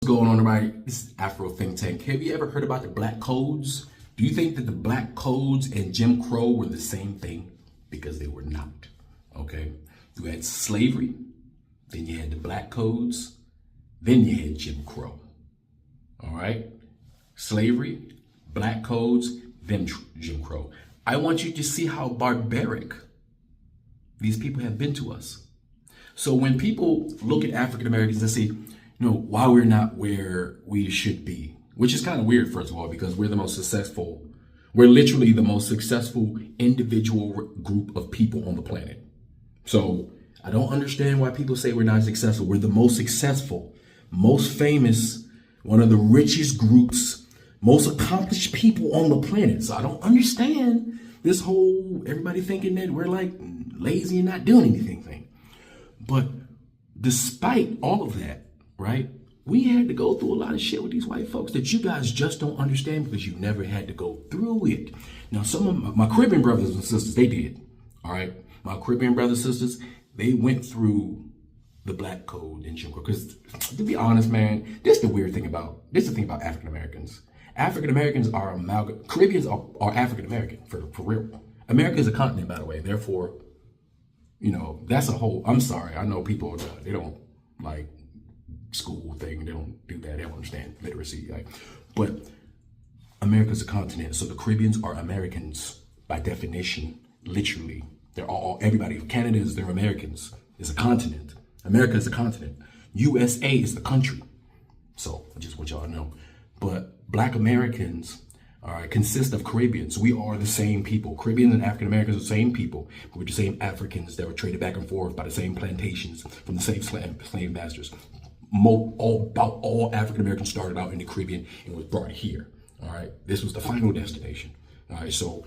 going on, everybody? This is Afro Think Tank. Have you ever heard about the Black Codes? Do you think that the Black Codes and Jim Crow were the same thing? Because they were not, okay? You had slavery, then you had the Black Codes, then you had Jim Crow, all right? Slavery, Black Codes, then Jim Crow. I want you to see how barbaric these people have been to us. So when people look at African Americans and say, why we're not where we should be, which is kind of weird, first of all, because we're the most successful. We're literally the most successful individual group of people on the planet. So I don't understand why people say we're not successful. We're the most successful, most famous, one of the richest groups, most accomplished people on the planet. So I don't understand this whole everybody thinking that we're like lazy and not doing anything thing. But despite all of that, right? We had to go through a lot of shit with these white folks that you guys just don't understand because you never had to go through it. Now, some of my Caribbean brothers and sisters, they did. All right. My Caribbean brothers and sisters, they went through the Black Code and Jim Crow. Because to be honest, man, this is the thing about African Americans. African Americans are Caribbeans are African American for real. America is a continent, by the way. Therefore, that's a whole, I'm sorry. I know people, they don't like school thing. They don't do that. They don't understand literacy. Right? But America's a continent. So the Caribbeans are Americans by definition, literally. They're everybody. Canada is, they're Americans. It's a continent. America is a continent. USA is the country. So I just want y'all to know. But Black Americans, all right, consist of Caribbeans. We are the same people. Caribbeans and African Americans are the same people. We're the same Africans that were traded back and forth by the same plantations from the same slave masters. All African Americans started out in the Caribbean and was brought here. All right, this was the final destination. All right, so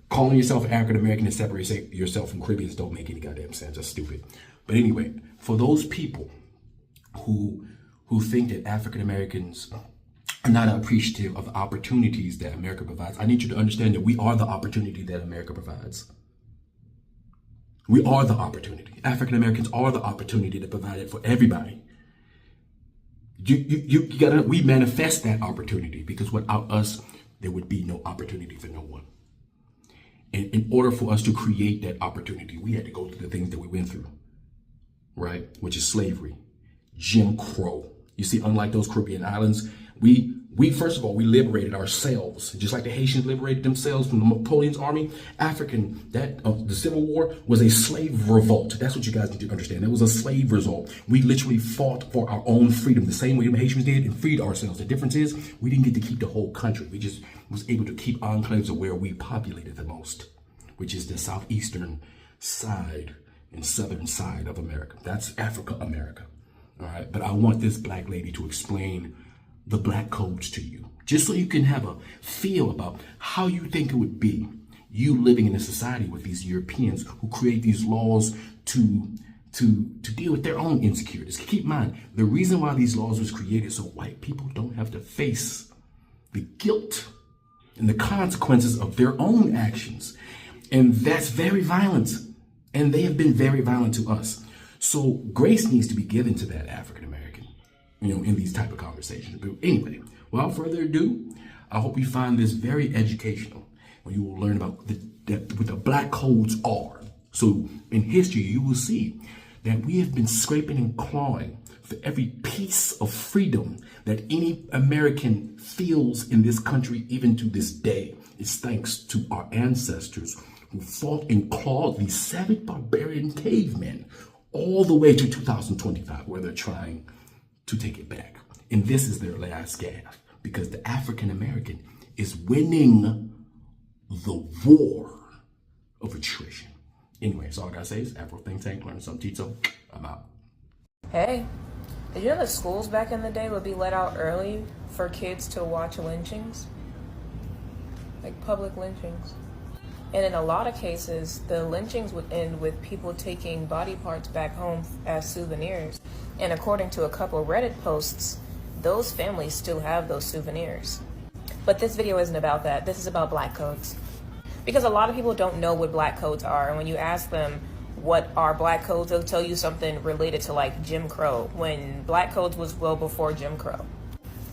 calling yourself African American and separating yourself from Caribbeans don't make any goddamn sense. That's stupid. But anyway, for those people who think that African Americans are not appreciative of the opportunities that America provides, I need you to understand that we are the opportunity that America provides. We are the opportunity. African Americans are the opportunity that provide it for everybody. We manifest that opportunity because without us, there would be no opportunity for no one. And in order for us to create that opportunity, we had to go through the things that we went through, right? Which is slavery, Jim Crow. You see, unlike those Caribbean islands, we first of all, we liberated ourselves, just like the Haitians liberated themselves from Napoleon's army. The Civil War was a slave revolt. That's what you guys need to understand. It was a slave revolt. We literally fought for our own freedom, the same way the Haitians did, and freed ourselves. The difference is we didn't get to keep the whole country. We just was able to keep enclaves of where we populated the most, which is the southeastern side and southern side of America. That's Africa, America. All right, but I want this black lady to explain the Black Codes to you, just so you can have a feel about how you think it would be you living in a society with these Europeans who create these laws to deal with their own insecurities. Keep in mind, the reason why these laws was created so white people don't have to face the guilt and the consequences of their own actions. And that's very violent. And they have been very violent to us. So grace needs to be given to that African American, in these type of conversations. But anyway, without further ado, I hope you find this very educational, when you will learn about what the Black Codes are. So in history, you will see that we have been scraping and clawing for every piece of freedom that any American feels in this country, even to this day. It's thanks to our ancestors who fought and clawed these savage barbarian cavemen all the way to 2025, where they're trying to take it back. And this is their last gasp, because the African American is winning the war of attrition. Anyway, that's all I gotta say is Afro Think Tank, learn something, Tito. I'm out. Hey, did you know that schools back in the day would be let out early for kids to watch lynchings? Like public lynchings. And in a lot of cases, the lynchings would end with people taking body parts back home as souvenirs. And according to a couple Reddit posts, those families still have those souvenirs. But this video isn't about that. This is about Black Codes. Because a lot of people don't know what Black Codes are. And when you ask them, what are black codes, they'll tell you something related to like Jim Crow, when black codes was well before Jim Crow.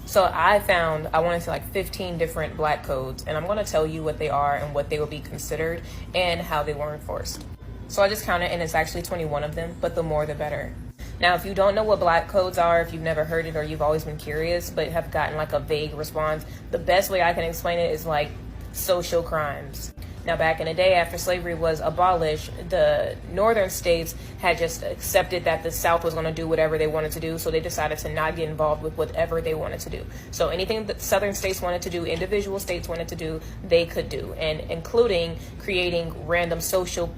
So I found, I want to say like 15 different black codes, and I'm going to tell you what they are and what they will be considered and how they were enforced. So I just counted, and it's actually 21 of them, but the more the better. Now, if you don't know what black codes are, if you've never heard it or you've always been curious but have gotten like a vague response, the best way I can explain it is like social crimes. Now, back in the day, after slavery was abolished, the northern states had just accepted that the South was going to do whatever they wanted to do, so they decided to not get involved with whatever they wanted to do. So anything that southern states wanted to do, individual states wanted to do, they could do, and including creating random social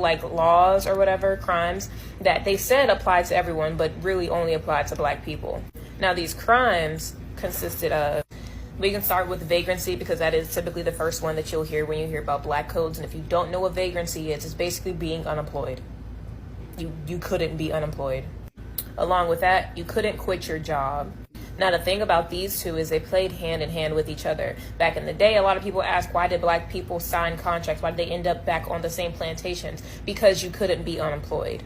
like laws or whatever, crimes that they said applied to everyone, but really only applied to black people. Now, these crimes consisted of, we can start with vagrancy, because that is typically the first one that you'll hear when you hear about black codes. And if you don't know what vagrancy is, it's basically being unemployed. You couldn't be unemployed. Along with that, you couldn't quit your job. Now, the thing about these two is they played hand in hand with each other. Back in the day, a lot of people ask, why did black people sign contracts? Why did they end up back on the same plantations? Because you couldn't be unemployed.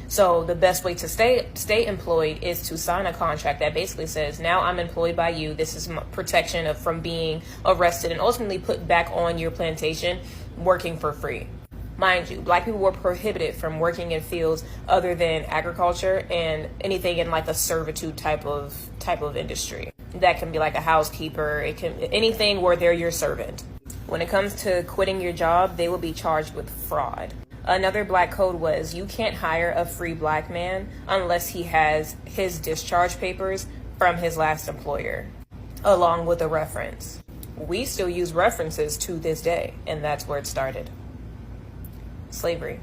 So the best way to stay employed is to sign a contract that basically says, now I'm employed by you. This is my protection from being arrested and ultimately put back on your plantation working for free. Mind you, black people were prohibited from working in fields other than agriculture and anything in like a servitude type of industry. That can be like a housekeeper. It can anything where they're your servant. When it comes to quitting your job, they will be charged with fraud. Another black code was, you can't hire a free black man unless he has his discharge papers from his last employer, along with a reference. We still use references to this day, and that's where it started. Slavery.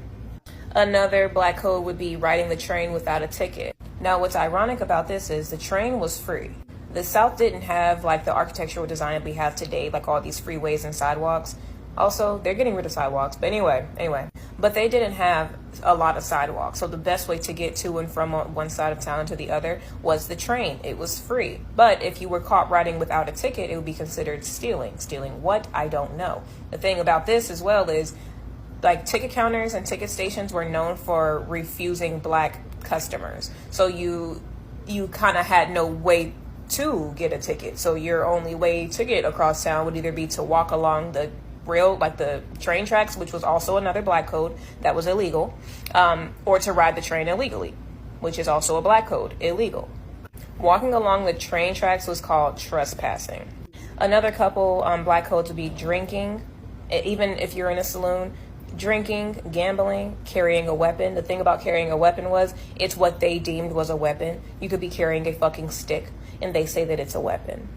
Another black code would be riding the train without a ticket. Now, what's ironic about this is the train was free. The South didn't have like the architectural design we have today, like all these freeways and sidewalks. Also, they're getting rid of sidewalks, but anyway. But they didn't have a lot of sidewalks, so the best way to get to and from one side of town to the other was the train. It was free. But if you were caught riding without a ticket, it would be considered stealing. Stealing what? I don't know. The thing about this as well is, like, ticket counters and ticket stations were known for refusing black customers. So you kind of had no way to get a ticket. So your only way to get across town would either be to walk along the rail, like the train tracks, which was also another black code that was illegal, or to ride the train illegally, which is also a black code, illegal. Walking along the train tracks was called trespassing. Another couple black codes would be drinking, even if you're in a saloon, drinking, gambling, carrying a weapon. The thing about carrying a weapon was, it's what they deemed was a weapon. You could be carrying a fucking stick, and they say that it's a weapon.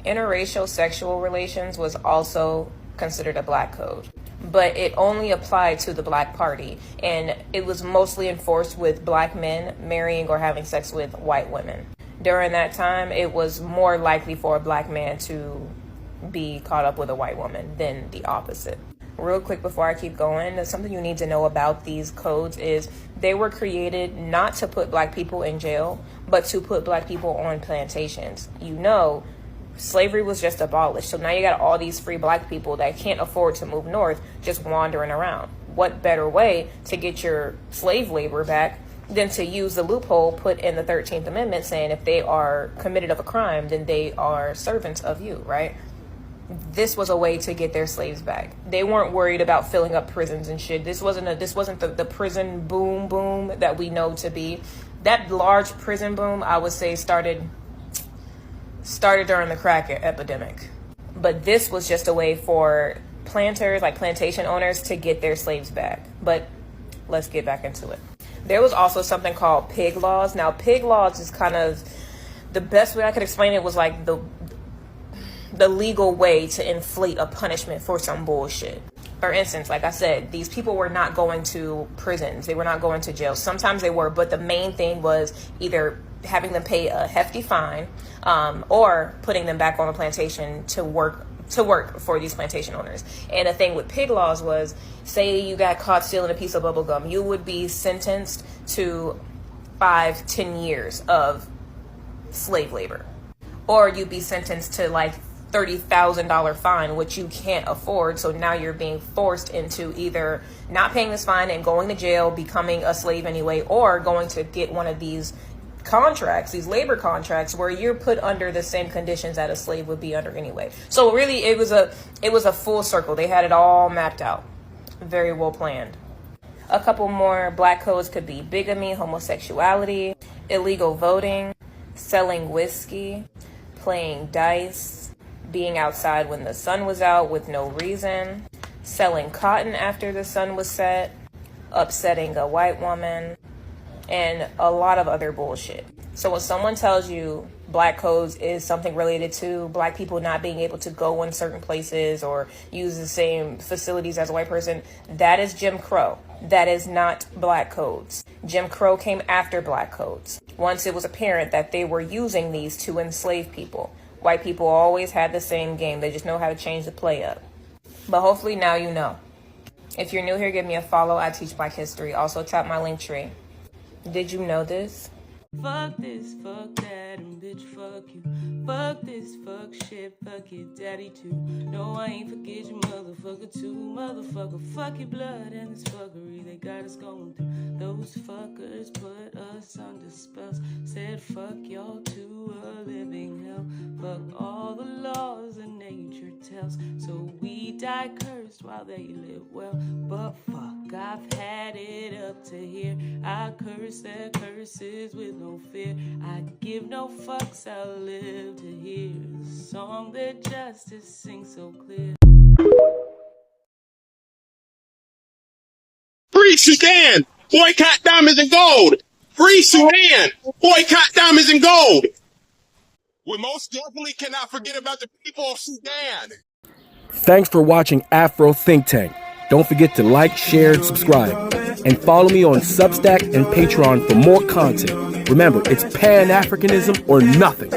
Interracial sexual relations was also considered a black code, but it only applied to the black party, and it was mostly enforced with black men marrying or having sex with white women. During that time, it was more likely for a black man to be caught up with a white woman than the opposite. Real quick before I keep going, something you need to know about these codes is they were created not to put black people in jail, but to put black people on plantations. Slavery was just abolished. So now you got all these free black people that can't afford to move north just wandering around. What better way to get your slave labor back than to use the loophole put in the 13th Amendment saying if they are committed of a crime, then they are servants of you, right? This was a way to get their slaves back. They weren't worried about filling up prisons and shit. This wasn't the prison boom that we know to be. That large prison boom, I would say, started during the crack epidemic. But this was just a way for planters, like plantation owners, to get their slaves back. But let's get back into it. There was also something called pig laws. Now, pig laws is kind of, the best way I could explain it was like the legal way to inflate a punishment for some bullshit. For instance, like I said, these people were not going to prisons. They were not going to jail. Sometimes they were, but the main thing was either having them pay a hefty fine or putting them back on the plantation to work for these plantation owners. And the thing with pig laws was, say you got caught stealing a piece of bubble gum, you would be sentenced to 5-10 years of slave labor, or you'd be sentenced to like $30,000 fine, which you can't afford. So now you're being forced into either not paying this fine and going to jail, becoming a slave anyway, or going to get one of these contracts, these labor contracts, where you're put under the same conditions that a slave would be under anyway. So really, it was a full circle. They had it all mapped out, very well planned. A couple more black codes could be bigamy, homosexuality, illegal voting, selling whiskey, playing dice, being outside when the sun was out with no reason, selling cotton after the sun was set, upsetting a white woman, and a lot of other bullshit. So when someone tells you black codes is something related to black people not being able to go in certain places or use the same facilities as a white person, that is Jim Crow. That is not black codes. Jim Crow came after black codes. Once it was apparent that they were using these to enslave people. White people always had the same game. They just know how to change the play up. But hopefully now you know. If you're new here, give me a follow. I teach Black history. Also tap my link tree. Did you know this? Fuck this, fuck that, and bitch, fuck you. Fuck this, fuck shit, fuck your daddy too. No, I ain't forget you, motherfucker too. Motherfucker, fuck your blood and this fuckery they got us going through. Those fuckers put us under spells. Said fuck y'all to a living hell. Fuck all the laws that nature tells. So we die cursed while they live well. But fuck, I've had it up to here. I curse their curses with no fear. I give no fucks, I'll live to hear the song that justice sings so clear. Free Sudan! Boycott diamonds and gold! Free Sudan! Boycott diamonds and gold! We most definitely cannot forget about the people of Sudan! Thanks for watching Afro Think Tank. Don't forget to like, share, and subscribe. And follow me on Substack and Patreon for more content. Remember, it's Pan-Africanism or nothing.